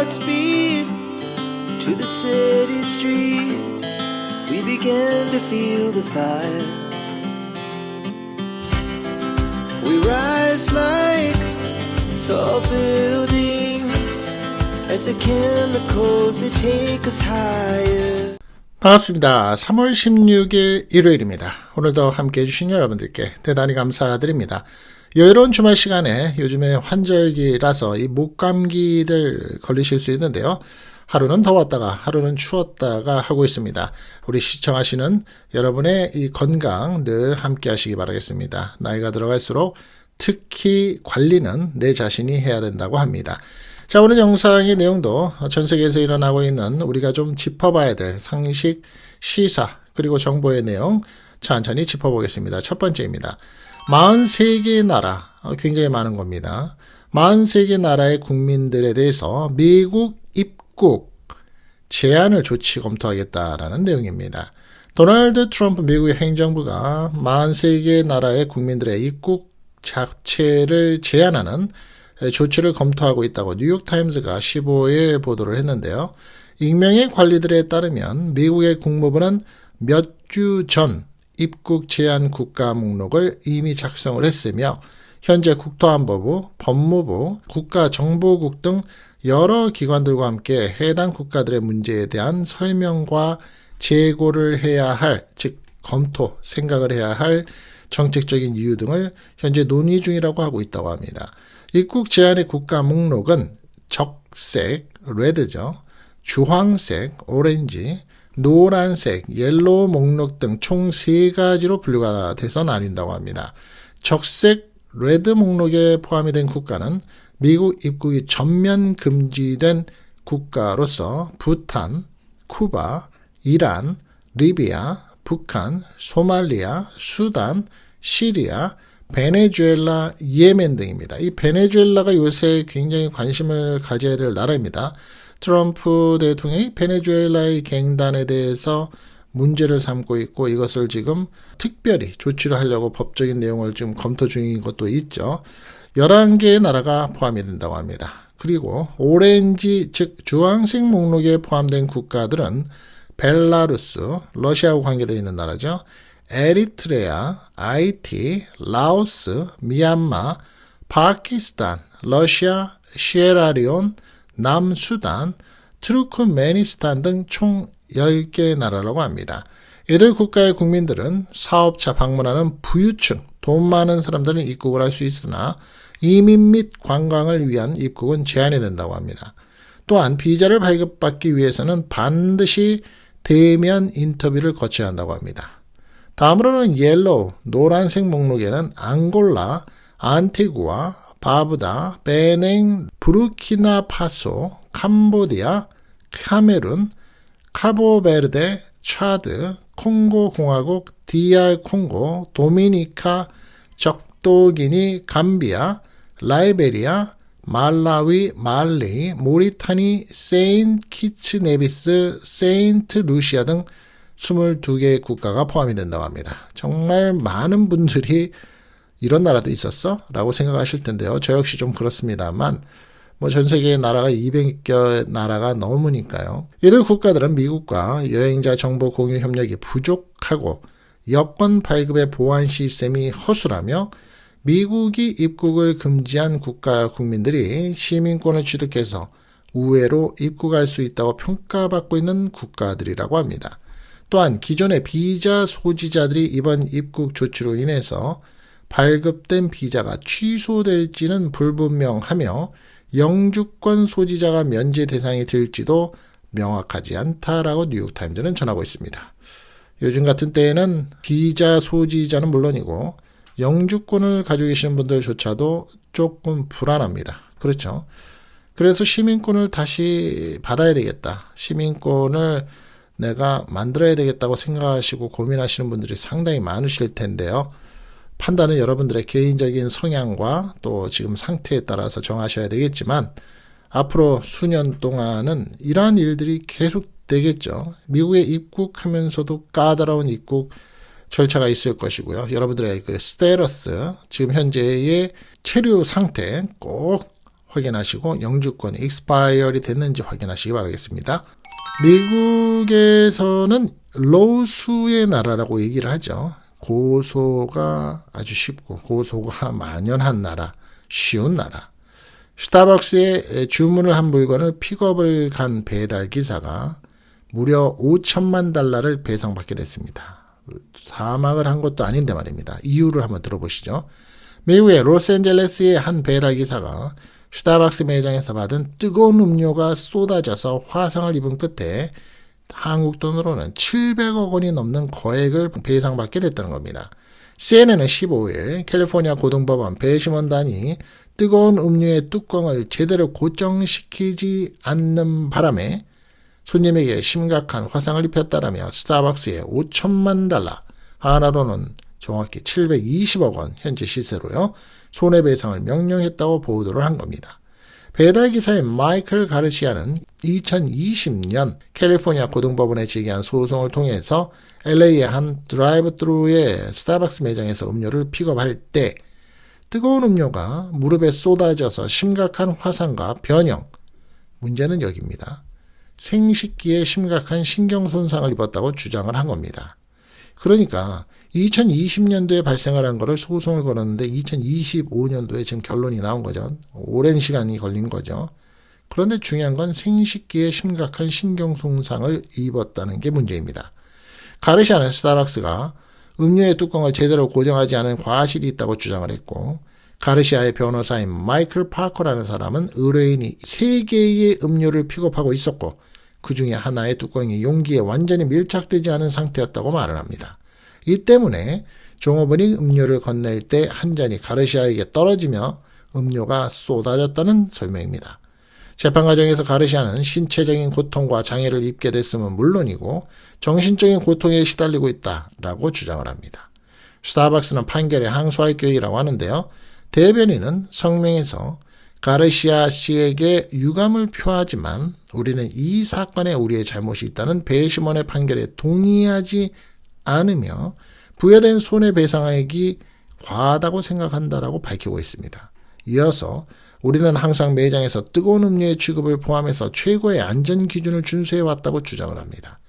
Godspeed to the city streets. We began to feel the fire. We rise like tall buildings as the chemicals they take us higher. 반갑습니다. 3월 16일 일요일입니다. 오늘도 함께 해주신 여러분들께 대단히 감사드립니다. 여유로운 주말 시간에 요즘에 환절기라서 이 목감기들 걸리실 수 있는데요. 하루는 더웠다가 하루는 추웠다가 하고 있습니다. 우리 시청하시는 여러분의 이 건강 늘 함께 하시기 바라겠습니다. 나이가 들어갈수록 특히 관리는 내 자신이 해야 된다고 합니다. 자, 오늘 영상의 내용도 전 세계에서 일어나고 있는 우리가 좀 짚어봐야 될 상식, 시사, 그리고 정보의 내용 천천히 짚어보겠습니다. 첫 번째입니다. 43개의 나라, 굉장히 많은 겁니다. 43개 나라의 국민들에 대해서 미국 입국 제한을 조치 검토하겠다라는 내용입니다. 도널드 트럼프 미국의 행정부가 43개 나라의 국민들의 입국 자체를 제한하는 조치를 검토하고 있다고 뉴욕타임즈가 15일 보도를 했는데요. 익명의 관리들에 따르면 미국의 국무부는 몇 주 전 입국 제한 국가 목록을 이미 작성을 했으며 현재 국토안보부, 법무부, 국가정보국 등 여러 기관들과 함께 해당 국가들의 문제에 대한 설명과 재고를 해야 할, 즉 검토, 생각을 해야 할 정책적인 이유 등을 현재 논의 중이라고 하고 있다고 합니다. 입국 제한의 국가 목록은 적색, 레드죠. 주황색, 오렌지, 노란색, 옐로우 목록 등 총 3가지로 분류가 돼서 나뉜다고 합니다. 적색, 레드 목록에 포함이 된 국가는 미국 입국이 전면 금지된 국가로서 부탄, 쿠바, 이란, 리비아, 북한, 소말리아, 수단, 시리아, 베네수엘라, 예멘 등입니다. 이 베네수엘라가 요새 굉장히 관심을 가져야 될 나라입니다. 트럼프 대통령이 베네수엘라의 갱단에 대해서 문제를 삼고 있고 이것을 지금 특별히 조치를 하려고 법적인 내용을 지금 검토 중인 것도 있죠. 11개의 나라가 포함이 된다고 합니다. 그리고 오렌지, 즉 주황색 목록에 포함된 국가들은 벨라루스, 러시아하고 관계되어 있는 나라죠. 에리트레아, 아이티, 라오스, 미얀마, 파키스탄, 러시아, 시에라리온, 남수단, 투르크메니스탄 등 총 10개의 나라라고 합니다. 이들 국가의 국민들은 사업차 방문하는 부유층, 돈 많은 사람들은 입국을 할 수 있으나 이민 및 관광을 위한 입국은 제한이 된다고 합니다. 또한 비자를 발급받기 위해서는 반드시 대면 인터뷰를 거쳐야 한다고 합니다. 다음으로는 옐로우, 노란색 목록에는 앙골라, 안티구아, 바부다, 베냉, 부르키나파소, 캄보디아, 카메룬, 카보베르데, 차드, 콩고공화국, DR 콩고, 도미니카, 적도기니, 감비아, 라이베리아, 말라위, 말리, 모리타니, 세인트 키츠 네비스, 세인트 루시아 등 22개의 국가가 포함이 된다고 합니다. 정말 많은 분들이 이런 나라도 있었어? 라고 생각하실 텐데요. 저 역시 좀 그렇습니다만 전 세계의 나라가 200여 나라가 넘으니까요. 이들 국가들은 미국과 여행자 정보 공유 협력이 부족하고 여권 발급의 보안 시스템이 허술하며 미국이 입국을 금지한 국가 국민들이 시민권을 취득해서 우회로 입국할 수 있다고 평가받고 있는 국가들이라고 합니다. 또한 기존의 비자 소지자들이 이번 입국 조치로 인해서 발급된 비자가 취소될지는 불분명하며 영주권 소지자가 면제 대상이 될지도 명확하지 않다라고 뉴욕타임즈는 전하고 있습니다. 요즘 같은 때에는 비자 소지자는 물론이고 영주권을 가지고 계시는 분들조차도 조금 불안합니다. 그렇죠? 그래서 시민권을 다시 받아야 되겠다. 시민권을 내가 만들어야 되겠다고 생각하시고 고민하시는 분들이 상당히 많으실 텐데요. 판단은 여러분들의 개인적인 성향과 또 지금 상태에 따라서 정하셔야 되겠지만 앞으로 수년 동안은 이러한 일들이 계속 되겠죠. 미국에 입국하면서도 까다로운 입국 절차가 있을 것이고요. 여러분들의 그 스테러스, 지금 현재의 체류 상태 꼭 확인하시고 영주권이 expire이 됐는지 확인하시기 바라겠습니다. 미국에서는 로수의 나라라고 얘기를 하죠. 고소가 아주 쉽고 고소가 만연한 나라, 쉬운 나라. 스타벅스에 주문을 한 물건을 픽업을 간 배달 기사가 무려 5천만 달러를 배상받게 됐습니다. 사망을 한 것도 아닌데 말입니다. 이유를 한번 들어보시죠. 미국의 로스앤젤레스의 한 배달 기사가 스타벅스 매장에서 받은 뜨거운 음료가 쏟아져서 화상을 입은 끝에 한국 돈으로는 700억 원이 넘는 거액을 배상받게 됐다는 겁니다. CNN은 15일 캘리포니아 고등법원 배심원단이 뜨거운 음료의 뚜껑을 제대로 고정시키지 않는 바람에 손님에게 심각한 화상을 입혔다라며 스타벅스에 5천만 달러, 하나로는 정확히 720억 원 현재 시세로요, 손해배상을 명령했다고 보도를 한 겁니다. 배달기사인 마이클 가르시아는 2020년 캘리포니아 고등법원에 제기한 소송을 통해서 LA의 한 드라이브트루의 스타벅스 매장에서 음료를 픽업할 때 뜨거운 음료가 무릎에 쏟아져서 심각한 화상과 변형, 문제는 여기입니다. 생식기에 심각한 신경손상을 입었다고 주장을 한 겁니다. 그러니까 2020년도에 발생을 한 거를 소송을 걸었는데 2025년도에 지금 결론이 나온 거죠. 오랜 시간이 걸린 거죠. 그런데 중요한 건 생식기에 심각한 신경손상을 입었다는 게 문제입니다. 가르시아는 스타벅스가 음료의 뚜껑을 제대로 고정하지 않은 과실이 있다고 주장을 했고, 가르시아의 변호사인 마이클 파커라는 사람은 의뢰인이 3개의 음료를 픽업하고 있었고 그 중에 하나의 뚜껑이 용기에 완전히 밀착되지 않은 상태였다고 말을 합니다. 이 때문에 종업원이 음료를 건넬 때 한 잔이 가르시아에게 떨어지며 음료가 쏟아졌다는 설명입니다. 재판 과정에서 가르시아는 신체적인 고통과 장애를 입게 됐음은 물론이고 정신적인 고통에 시달리고 있다라고 주장을 합니다. 스타벅스는 판결에 항소할 계획이라고 하는데요. 대변인은 성명에서 가르시아 씨에게 유감을 표하지만 우리는 이 사건에 우리의 잘못이 있다는 배심원의 판결에 동의하지 않으며 부여된 손해배상액이 과하다고 생각한다라고 밝히고 있습니다. 이어서 우리는 항상 매장에서 뜨거운 음료의 취급을 포함해서 최고의 안전 기준을 준수해왔다고 주장을 합니다.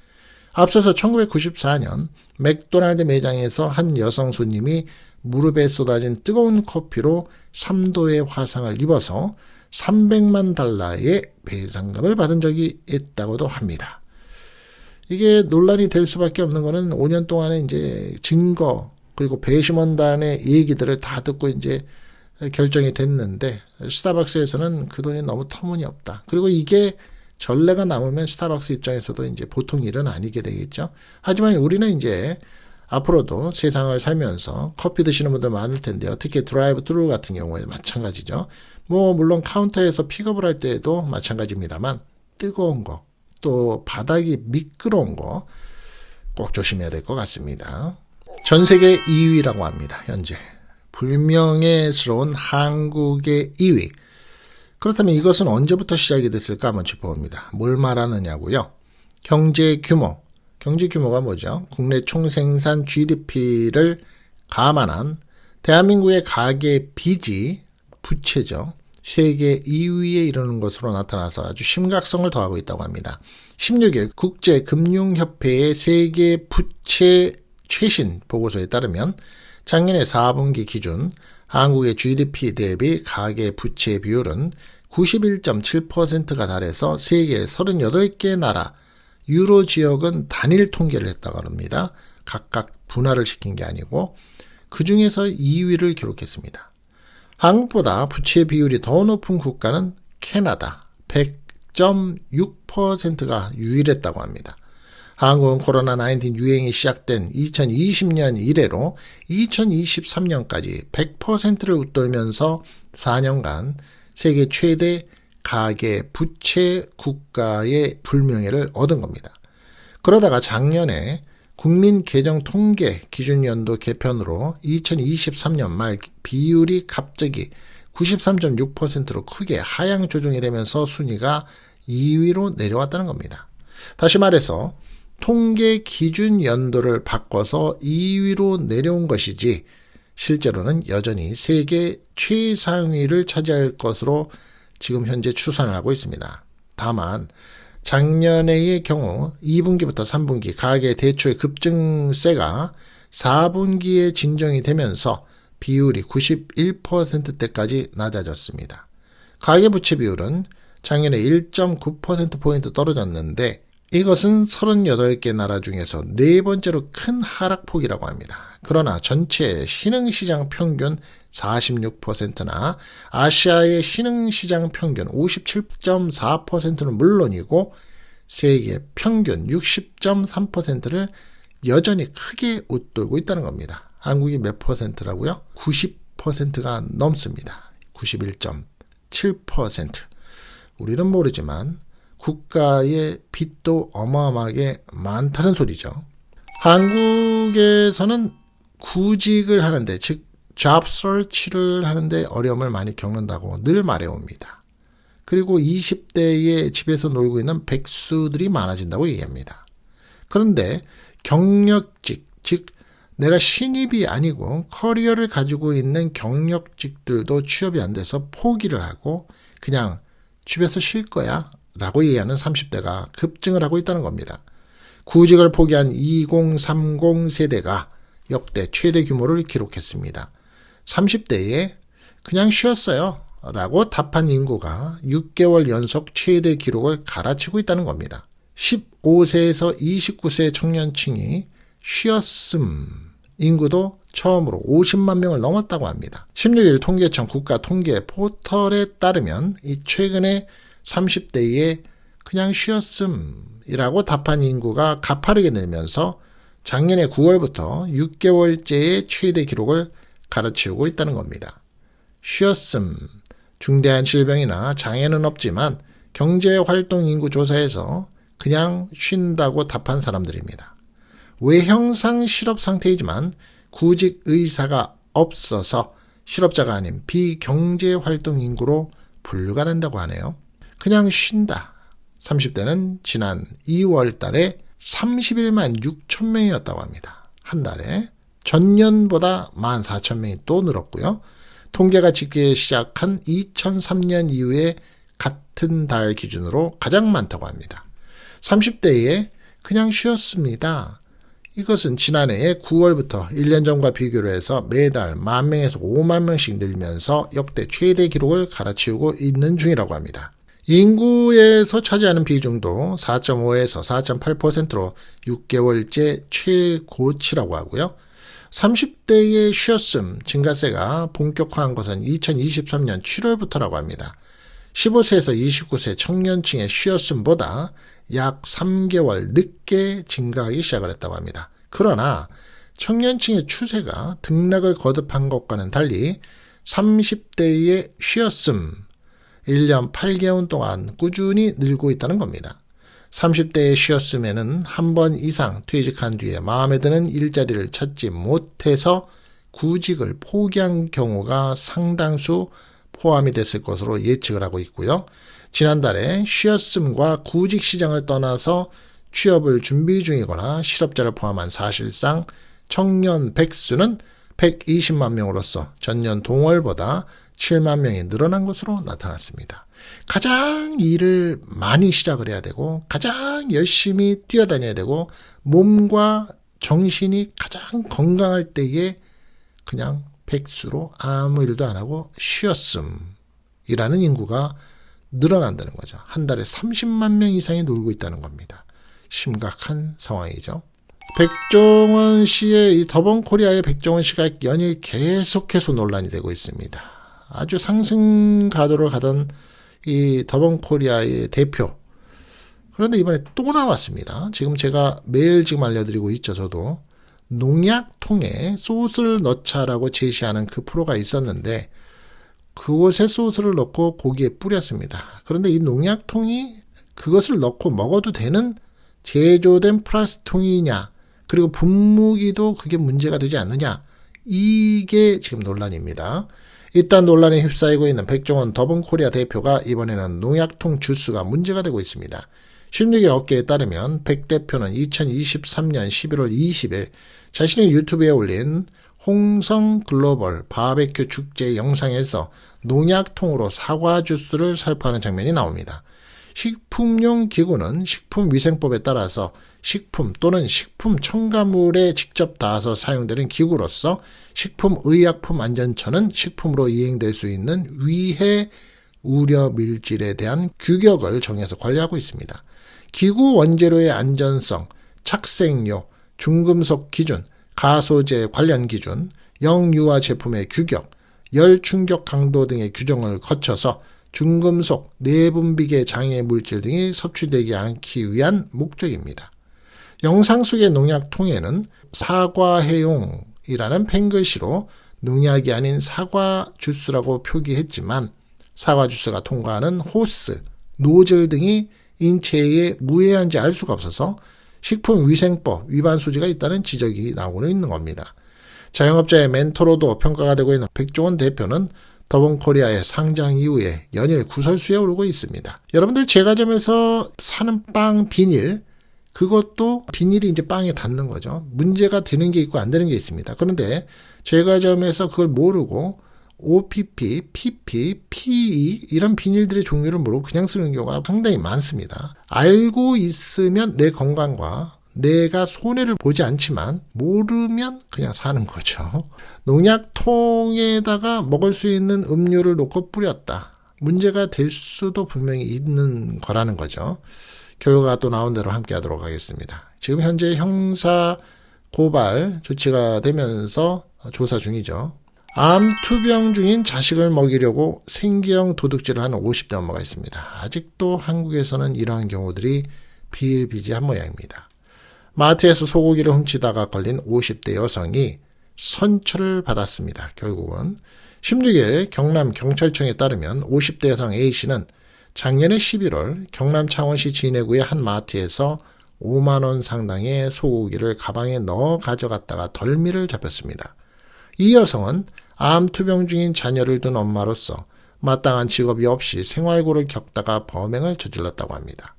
앞서서 1994년 맥도날드 매장에서 한 여성 손님이 무릎에 쏟아진 뜨거운 커피로 3도의 화상을 입어서 300만 달러의 배상금을 받은 적이 있다고도 합니다. 이게 논란이 될 수밖에 없는 거는 5년 동안에 이제 증거 그리고 배심원단의 얘기들을 다 듣고 이제 결정이 됐는데 스타벅스에서는 그 돈이 너무 터무니없다. 그리고 이게 전례가 남으면 스타벅스 입장에서도 이제 보통 일은 아니게 되겠죠. 하지만 우리는 이제 앞으로도 세상을 살면서 커피 드시는 분들 많을 텐데요. 특히 드라이브 트루 같은 경우에 마찬가지죠. 물론 카운터에서 픽업을 할 때에도 마찬가지입니다만 뜨거운 거, 또 바닥이 미끄러운 거 꼭 조심해야 될 것 같습니다. 전 세계 2위라고 합니다. 현재. 불명예스러운 한국의 2위. 그렇다면 이것은 언제부터 시작이 됐을까 한번 짚어봅니다. 뭘 말하느냐고요? 경제 규모가 뭐죠? 국내 총생산 GDP를 감안한 대한민국의 가계 빚이 부채죠. 세계 2위에 이르는 것으로 나타나서 아주 심각성을 더하고 있다고 합니다. 16일 국제금융협회의 세계 부채 최신 보고서에 따르면 작년에 4분기 기준 한국의 GDP 대비 가계 부채 비율은 91.7%가 달해서 세계 38개 나라, 유로 지역은 단일 통계를 했다고 합니다. 각각 분할을 시킨 게 아니고 그 중에서 2위를 기록했습니다. 한국보다 부채 비율이 더 높은 국가는 캐나다 100.6%가 유일했다고 합니다. 한국은 코로나19 유행이 시작된 2020년 이래로 2023년까지 100%를 웃돌면서 4년간 세계 최대 가계 부채 국가의 불명예를 얻은 겁니다. 그러다가 작년에 국민계정통계 기준연도 개편으로 2023년 말 비율이 갑자기 93.6%로 크게 하향 조정이 되면서 순위가 2위로 내려왔다는 겁니다. 다시 말해서 통계 기준 연도를 바꿔서 2위로 내려온 것이지 실제로는 여전히 세계 최상위를 차지할 것으로 지금 현재 추산을 하고 있습니다. 다만 작년의 경우 2분기부터 3분기 가계 대출 급증세가 4분기에 진정이 되면서 비율이 91%대까지 낮아졌습니다. 가계부채 비율은 작년에 1.9%포인트 떨어졌는데 이것은 38개 나라 중에서 네 번째로 큰 하락폭이라고 합니다. 그러나 전체 신흥시장 평균 46%나 아시아의 신흥시장 평균 57.4%는 물론이고 세계 평균 60.3%를 여전히 크게 웃돌고 있다는 겁니다. 한국이 몇 퍼센트라고요? 90%가 넘습니다. 91.7%. 우리는 모르지만 국가의 빚도 어마어마하게 많다는 소리죠. 한국에서는 구직을 하는데, 즉 job search를 하는데 어려움을 많이 겪는다고 늘 말해옵니다. 그리고 20대에 집에서 놀고 있는 백수들이 많아진다고 얘기합니다. 그런데 경력직, 즉 내가 신입이 아니고 커리어를 가지고 있는 경력직들도 취업이 안 돼서 포기를 하고 그냥 집에서 쉴 거야 라고 얘기하는 30대가 급증을 하고 있다는 겁니다. 구직을 포기한 2030 세대가 역대 최대 규모를 기록했습니다. 30대에 그냥 쉬었어요 라고 답한 인구가 6개월 연속 최대 기록을 갈아치고 있다는 겁니다. 15세에서 29세 청년층이 쉬었음 인구도 처음으로 50만 명을 넘었다고 합니다. 16일 통계청 국가통계 포털에 따르면 이 최근에 30대에 그냥 쉬었음이라고 답한 인구가 가파르게 늘면서 작년에 9월부터 6개월째의 최대 기록을 갈아치우고 있다는 겁니다. 쉬었음, 중대한 질병이나 장애는 없지만 경제활동 인구 조사에서 그냥 쉰다고 답한 사람들입니다. 외형상 실업 상태이지만 구직 의사가 없어서 실업자가 아닌 비경제활동 인구로 분류가 된다고 하네요. 그냥 쉰다. 30대는 지난 2월 달에 31만 6천 명이었다고 합니다. 한 달에. 전년보다 14,000명이 또 늘었고요. 통계가 집계 시작한 2003년 이후에 같은 달 기준으로 가장 많다고 합니다. 30대에 그냥 쉬었습니다. 이것은 지난해 9월부터 1년 전과 비교를 해서 매달 10,000명에서 50,000명씩 늘면서 역대 최대 기록을 갈아치우고 있는 중이라고 합니다. 인구에서 차지하는 비중도 4.5에서 4.8%로 6개월째 최고치라고 하고요. 30대의 쉬었음 증가세가 본격화한 것은 2023년 7월부터라고 합니다. 15세에서 29세 청년층의 쉬었음보다 약 3개월 늦게 증가하기 시작을 했다고 합니다. 그러나 청년층의 추세가 등락을 거듭한 것과는 달리 30대의 쉬었음 1년 8개월 동안 꾸준히 늘고 있다는 겁니다. 30대의 쉬었음에는 한 번 이상 퇴직한 뒤에 마음에 드는 일자리를 찾지 못해서 구직을 포기한 경우가 상당수 포함이 됐을 것으로 예측을 하고 있고요. 지난달에 쉬었음과 구직 시장을 떠나서 취업을 준비 중이거나 실업자를 포함한 사실상 청년 백수는 120만 명으로서 전년 동월보다 7만 명이 늘어난 것으로 나타났습니다. 가장 일을 많이 시작을 해야 되고 가장 열심히 뛰어다녀야 되고 몸과 정신이 가장 건강할 때에 그냥 백수로 아무 일도 안 하고 쉬었음이라는 인구가 늘어난다는 거죠. 한 달에 30만 명 이상이 놀고 있다는 겁니다. 심각한 상황이죠. 백종원 씨의 이 더본코리아의 백종원 씨가 연일 계속해서 논란이 되고 있습니다. 아주 상승 가도를 가던 이 더본코리아의 대표. 그런데 이번에 또 나왔습니다. 지금 제가 매일 지금 알려드리고 있죠. 저도 농약통에 소스를 넣자라고 제시하는 그 프로가 있었는데 그곳에 소스를 넣고 고기에 뿌렸습니다. 그런데 이 농약통이 그것을 넣고 먹어도 되는 제조된 플라스틱통이냐, 그리고 분무기도 그게 문제가 되지 않느냐, 이게 지금 논란입니다. 일단 논란에 휩싸이고 있는 백종원 더본코리아 대표가 이번에는 농약통 주스가 문제가 되고 있습니다. 16일 업계에 따르면 백 대표는 2023년 11월 20일 자신의 유튜브에 올린 홍성 글로벌 바베큐 축제 영상에서 농약통으로 사과 주스를 살포하는 장면이 나옵니다. 식품용 기구는 식품위생법에 따라서 식품 또는 식품 첨가물에 직접 닿아서 사용되는 기구로서 식품의약품안전처는 식품으로 이행될 수 있는 위해 우려 물질에 대한 규격을 정해서 관리하고 있습니다. 기구 원재료의 안전성, 착색료, 중금속 기준, 가소제 관련 기준, 영유아 제품의 규격, 열 충격 강도 등의 규정을 거쳐서 중금속, 내분비계 장애 물질 등이 섭취되지 않기 위한 목적입니다. 영상 속의 농약통에는 사과해용이라는 펜글씨로 농약이 아닌 사과 주스라고 표기했지만 사과 주스가 통과하는 호스, 노즐 등이 인체에 무해한지 알 수가 없어서 식품위생법 위반 소지가 있다는 지적이 나오고 있는 겁니다. 자영업자의 멘토로도 평가가 되고 있는 백종원 대표는 더본코리아의 상장 이후에 연일 구설수에 오르고 있습니다. 여러분들 제과점에서 사는 빵 비닐, 그것도 비닐이 이제 빵에 닿는 거죠. 문제가 되는 게 있고 안 되는 게 있습니다. 그런데 제과점에서 그걸 모르고 OPP, PP, PE 이런 비닐들의 종류를 모르고 그냥 쓰는 경우가 상당히 많습니다. 알고 있으면 내 건강과 내가 손해를 보지 않지만 모르면 그냥 사는 거죠. 농약통에다가 먹을 수 있는 음료를 놓고 뿌렸다. 문제가 될 수도 분명히 있는 거라는 거죠. 결과가 또 나온 대로 함께 하도록 하겠습니다. 지금 현재 형사 고발 조치가 되면서 조사 중이죠. 암투병 중인 자식을 먹이려고 생계형 도둑질을 하는 50대 엄마가 있습니다. 아직도 한국에서는 이러한 경우들이 비일비재한 모양입니다. 마트에서 소고기를 훔치다가 걸린 50대 여성이 선처를 받았습니다. 결국은 16일 경남경찰청에 따르면 50대 여성 A씨는 작년에 11월 경남 창원시 진해구의 한 마트에서 5만 원 상당의 소고기를 가방에 넣어 가져갔다가 덜미를 잡혔습니다. 이 여성은 암투병 중인 자녀를 둔 엄마로서 마땅한 직업이 없이 생활고를 겪다가 범행을 저질렀다고 합니다.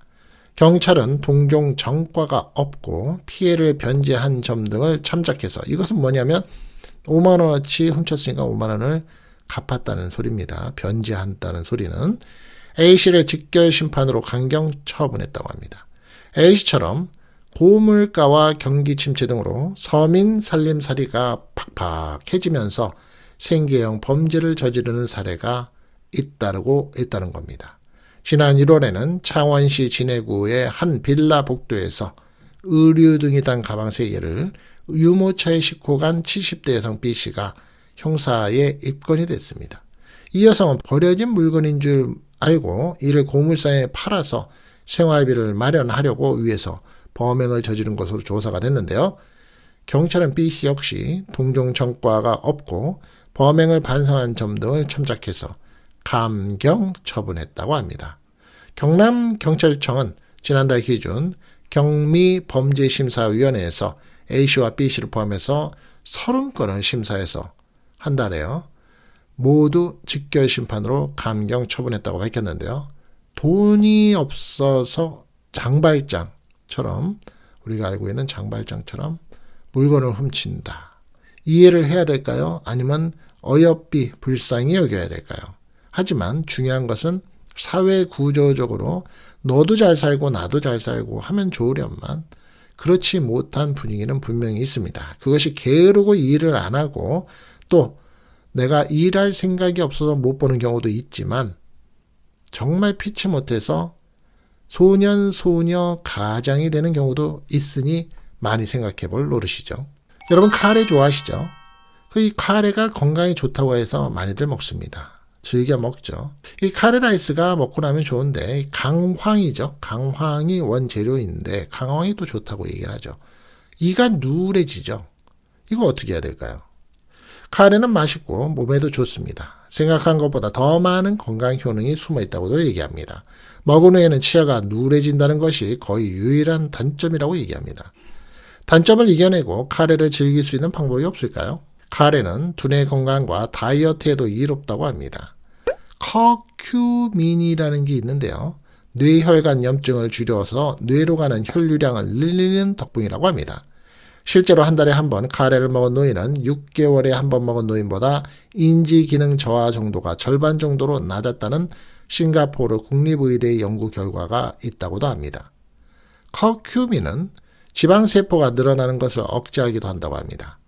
경찰은 동종 전과가 없고 피해를 변제한 점 등을 참작해서 이것은 뭐냐면 5만 원어치 훔쳤으니까 5만 원을 갚았다는 소리입니다. 변제한다는 소리는 A씨를 직결심판으로 강경 처분했다고 합니다. A씨처럼 고물가와 경기 침체 등으로 서민 살림살이가 팍팍해지면서 생계형 범죄를 저지르는 사례가 잇따르고 있다는 겁니다. 지난 1월에는 창원시 진해구의 한 빌라 복도에서 의류 등이 단 가방 3개를 유모차에 싣고 간 70대 여성 B씨가 형사에 입건이 됐습니다. 이 여성은 버려진 물건인 줄 알고 이를 고물상에 팔아서 생활비를 마련하려고 위해서 범행을 저지른 것으로 조사가 됐는데요. 경찰은 B씨 역시 동종 전과가 없고 범행을 반성한 점 등을 참작해서 감경 처분했다고 합니다. 경남경찰청은 지난달 기준 경미범죄심사위원회에서 A씨와 B씨를 포함해서 30건을 심사해서 한 달에요. 모두 직결심판으로 감경 처분했다고 밝혔는데요. 돈이 없어서 장발장처럼 우리가 알고 있는 장발장처럼 물건을 훔친다. 이해를 해야 될까요? 아니면 어여삐 불쌍히 여겨야 될까요? 하지만 중요한 것은 사회 구조적으로 너도 잘 살고 나도 잘 살고 하면 좋으련만 그렇지 못한 분위기는 분명히 있습니다. 그것이 게으르고 일을 안 하고 또 내가 일할 생각이 없어서 못 보는 경우도 있지만 정말 피치 못해서 소년 소녀 가장이 되는 경우도 있으니 많이 생각해 볼 노릇이죠. 여러분 카레 좋아하시죠? 이 카레가 건강에 좋다고 해서 많이들 먹습니다. 즐겨 먹죠. 이 카레 라이스가 먹고 나면 좋은데 강황이죠. 강황이 원재료인데 강황이 또 좋다고 얘기를 하죠. 이가 누래지죠. 이거 어떻게 해야 될까요? 카레는 맛있고 몸에도 좋습니다. 생각한 것보다 더 많은 건강 효능이 숨어 있다고도 얘기합니다. 먹은 후에는 치아가 누래진다는 것이 거의 유일한 단점이라고 얘기합니다. 단점을 이겨내고 카레를 즐길 수 있는 방법이 없을까요? 카레는 두뇌 건강과 다이어트에도 이롭다고 합니다. 커큐민이라는 게 있는데요. 뇌혈관 염증을 줄여서 뇌로 가는 혈류량을 늘리는 덕분이라고 합니다. 실제로 한 달에 한 번 카레를 먹은 노인은 6개월에 한 번 먹은 노인보다 인지 기능 저하 정도가 절반 정도로 낮았다는 싱가포르 국립의대 연구 결과가 있다고도 합니다. 커큐민은 지방세포가 늘어나는 것을 억제하기도 한다고 합니다.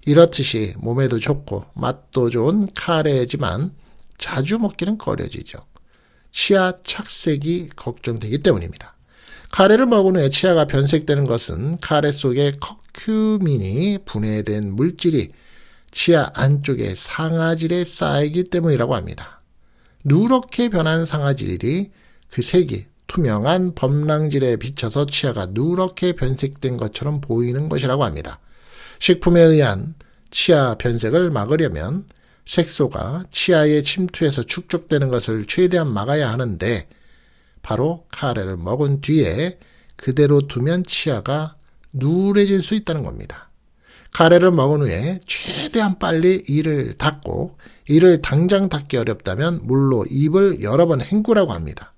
이렇듯이 몸에도 좋고 맛도 좋은 카레지만 자주 먹기는 꺼려지죠. 치아 착색이 걱정되기 때문입니다. 카레를 먹은 후에 치아가 변색되는 것은 카레 속에 커큐민이 분해된 물질이 치아 안쪽의 상아질에 쌓이기 때문이라고 합니다. 누렇게 변한 상아질이 그 색이 투명한 범랑질에 비쳐서 치아가 누렇게 변색된 것처럼 보이는 것이라고 합니다. 식품에 의한 치아 변색을 막으려면 색소가 치아에 침투해서 축적되는 것을 최대한 막아야 하는데 바로 카레를 먹은 뒤에 그대로 두면 치아가 누래질 수 있다는 겁니다. 카레를 먹은 후에 최대한 빨리 이를 닦고 이를 당장 닦기 어렵다면 물로 입을 여러 번 헹구라고 합니다.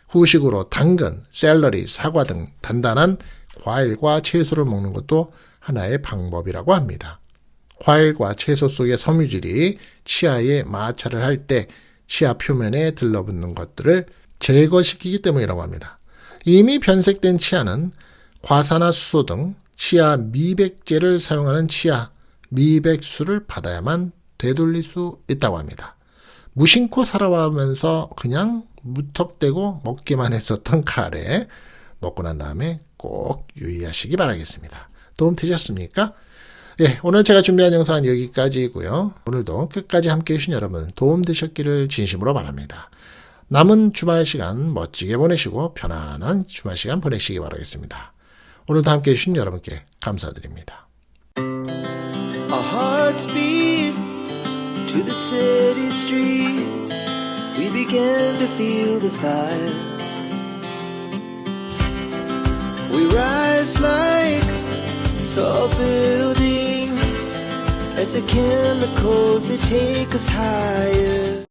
후식으로 당근, 샐러리, 사과 등 단단한 과일과 채소를 먹는 것도 하나의 방법이라고 합니다. 과일과 채소 속의 섬유질이 치아에 마찰을 할 때 치아 표면에 들러붙는 것들을 제거시키기 때문이라고 합니다. 이미 변색된 치아는 과산화수소 등 치아 미백제를 사용하는 치아 미백수를 받아야만 되돌릴 수 있다고 합니다. 무심코 살아가면서 그냥 무턱대고 먹기만 했었던 카레 먹고 난 다음에 꼭 유의하시기 바라겠습니다. 도움 되셨습니까? 예, 오늘 제가 준비한 영상은 여기까지이고요. 오늘도 끝까지 함께해 주신 여러분 도움 되셨기를 진심으로 바랍니다. 남은 주말 시간 멋지게 보내시고 편안한 주말 시간 보내시기 바라겠습니다. 오늘도 함께해 주신 여러분께 감사드립니다. Our hearts beat to the city streets. We began to feel the fire. We rise like tall buildings as the chemicals they take us higher.